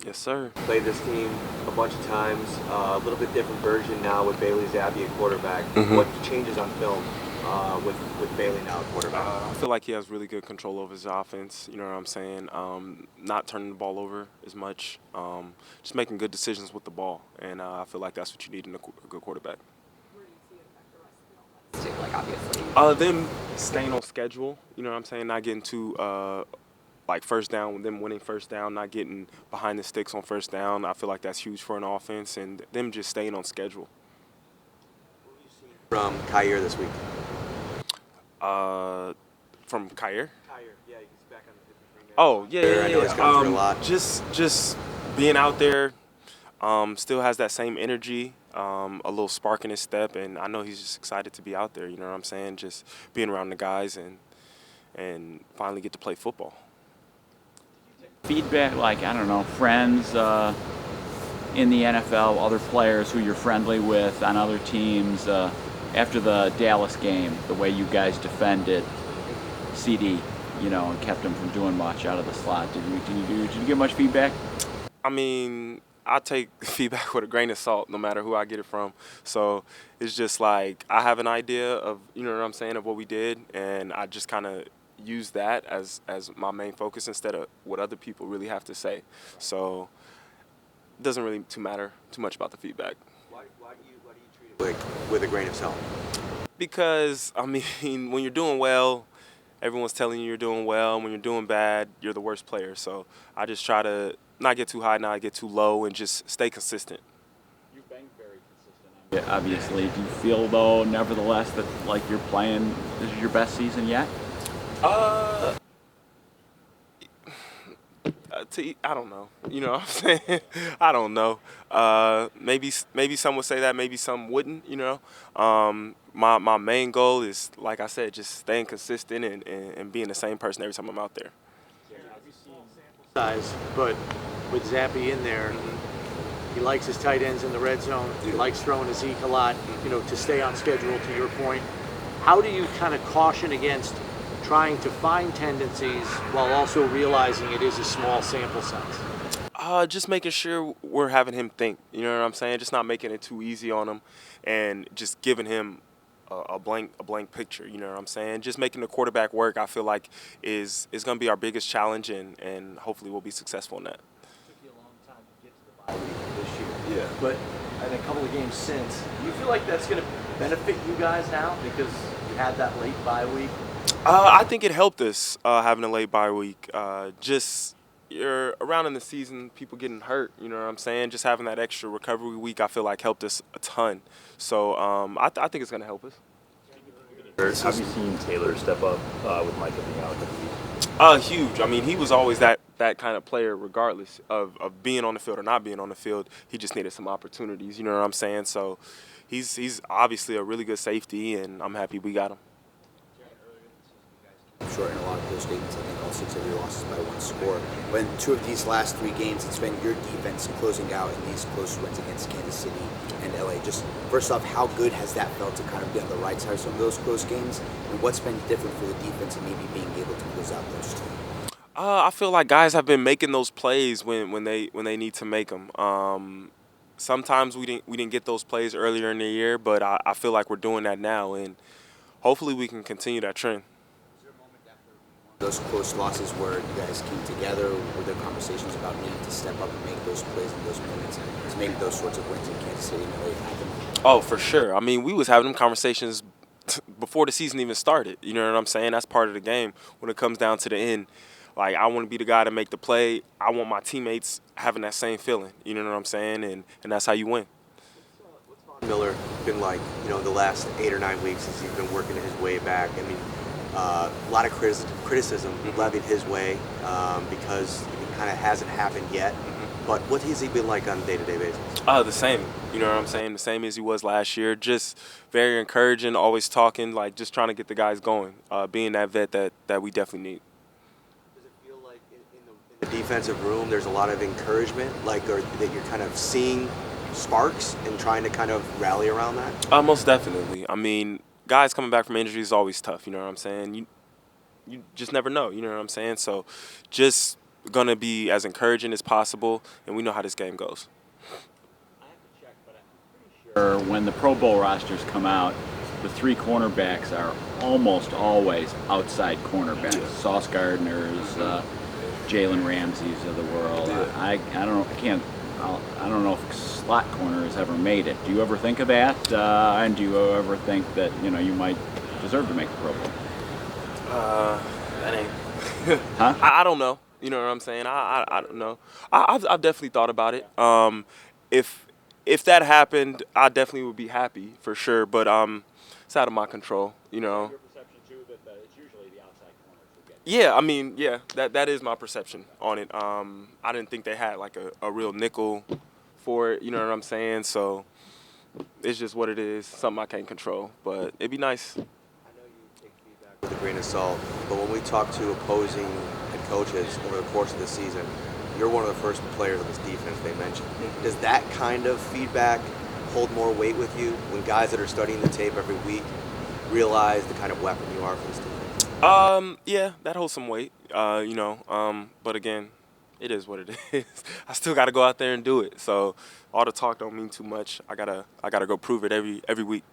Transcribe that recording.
Yes, sir. Played this team a bunch of times. A little bit different version now with Bailey Zappe at quarterback. What changes on film with Bailey now at quarterback? I feel like he has really good control over his offense. You know what I'm saying? Not turning the ball over as much. Just making good decisions with the ball, and I feel like that's what you need in a good quarterback. Like obviously. Them staying on schedule. You know what I'm saying? Not getting too like first down, them winning first down, not getting behind the sticks on first down. I feel like that's huge for an offense, and them just staying on schedule. What have you seen from Kaiir this week? From Kaiir? Kaiir, yeah, he's back on the 53-man. Oh, yeah. I know he's come through a lot. Just being out there, still has that same energy, a little spark in his step, and I know he's just excited to be out there. You know what I'm saying? Just being around the guys and finally get to play football. Feedback, like, I don't know, friends in the NFL, other players who you're friendly with on other teams, after the Dallas game, the way you guys defended CD, and kept him from doing much out of the slot. Did you get much feedback? I mean, I take feedback with a grain of salt, no matter who I get it from. So it's just like I have an idea of, you know what I'm saying, of what we did, and I just kind of use that as my main focus instead of what other people really have to say. So it doesn't really matter too much about the feedback. Why do you treat it with a grain of salt? Because, I mean, when you're doing well, everyone's telling you you're doing well. When you're doing bad, you're the worst player. So I just try to not get too high, not get too low, and just stay consistent. You've been very consistent. Yeah, obviously. Do you feel, though, nevertheless, that like you're playing, this is your best season yet? I don't know. You know what I'm saying? I don't know. Maybe some would say that. Maybe some wouldn't. My main goal is, like I said, just staying consistent and being the same person every time I'm out there. Size, but with Zappe in there, he likes his tight ends in the red zone. He likes throwing to Zeke a lot, to stay on schedule, to your point. How do you kind of caution against trying to find tendencies while also realizing it is a small sample size? Just making sure we're having him think. You know what I'm saying? Just not making it too easy on him, and just giving him a blank picture. You know what I'm saying? Just making the quarterback work, I feel like is going to be our biggest challenge, and hopefully we'll be successful in that. It took you a long time to get to the bye week this year. Yeah. But in a couple of games since, do you feel like that's going to benefit you guys now because you had that late bye week? I think it helped us having a late bye week. Just you're around in the season, people getting hurt. You know what I'm saying? Just having that extra recovery week, I feel like helped us a ton. So I think it's going to help us. Have you seen Taylor step up with Micah being out a couple weeks? Huge. I mean, he was always that kind of player, regardless of being on the field or not being on the field. He just needed some opportunities. You know what I'm saying? So he's obviously a really good safety, and I'm happy we got him. Short in a lot of close games. I think all 6 of your losses by 1 score. But in 2 of these last 3 games, it's been your defense closing out in these close wins against Kansas City and LA. Just first off, how good has that felt to kind of be on the right side of some of those close games? And what's been different for the defense and maybe being able to close out those 2? I feel like guys have been making those plays when they need to make them. Sometimes we didn't get those plays earlier in the year, but I feel like we're doing that now, and hopefully we can continue that trend. Those close losses where you guys came together, were there conversations about needing to step up and make those plays in those moments to make those sorts of wins in Kansas City and LA happen? Oh, for sure. I mean, we was having them conversations before the season even started. You know what I'm saying? That's part of the game. When it comes down to the end, like, I want to be the guy to make the play. I want my teammates having that same feeling. You know what I'm saying? And that's how you win. What's Von Miller been like, the last 8 or 9 weeks since he's been working his way back? I mean, a lot of criticism levied his way because it kind of hasn't happened yet. But what has he been like on a day-to-day basis? The same. You know what I'm saying? The same as he was last year. Just very encouraging, always talking, like just trying to get the guys going, being that vet that we definitely need. Does it feel like in the defensive room there's a lot of encouragement, or that you're kind of seeing sparks and trying to kind of rally around that? Most definitely. I mean, guys coming back from injury is always tough, you know what I'm saying? You just never know, you know what I'm saying? So just going to be as encouraging as possible, and we know how this game goes. I have to check, but I'm pretty sure when the Pro Bowl rosters come out, the 3 cornerbacks are almost always outside cornerbacks. Yeah. Sauce Gardners, Jalen Ramseys of the world. Yeah. I don't know if slot corner has ever made it. Do you ever think of that? And do you ever think that you might deserve to make the Pro Bowl? That ain't. Huh? I don't know. You know what I'm saying? I don't know. I've definitely thought about it. If that happened, I definitely would be happy for sure. But it's out of my control. You know. Your perception too that it's usually the outside corners who get. Yeah, I mean, yeah, that is my perception on it. I didn't think they had like a real nickel for it. You know what I'm saying? So it's just what it is. Something I can't control. But it'd be nice. I know you take feedback with a grain of salt, but when we talk to opposing head coaches over the course of the season, you're one of the first players on this defense they mentioned. Does that kind of feedback hold more weight with you when guys that are studying the tape every week realize the kind of weapon you are for this team? Yeah, that holds some weight. But again, it is what it is. I still got to go out there and do it. So all the talk don't mean too much. I gotta go prove it every week.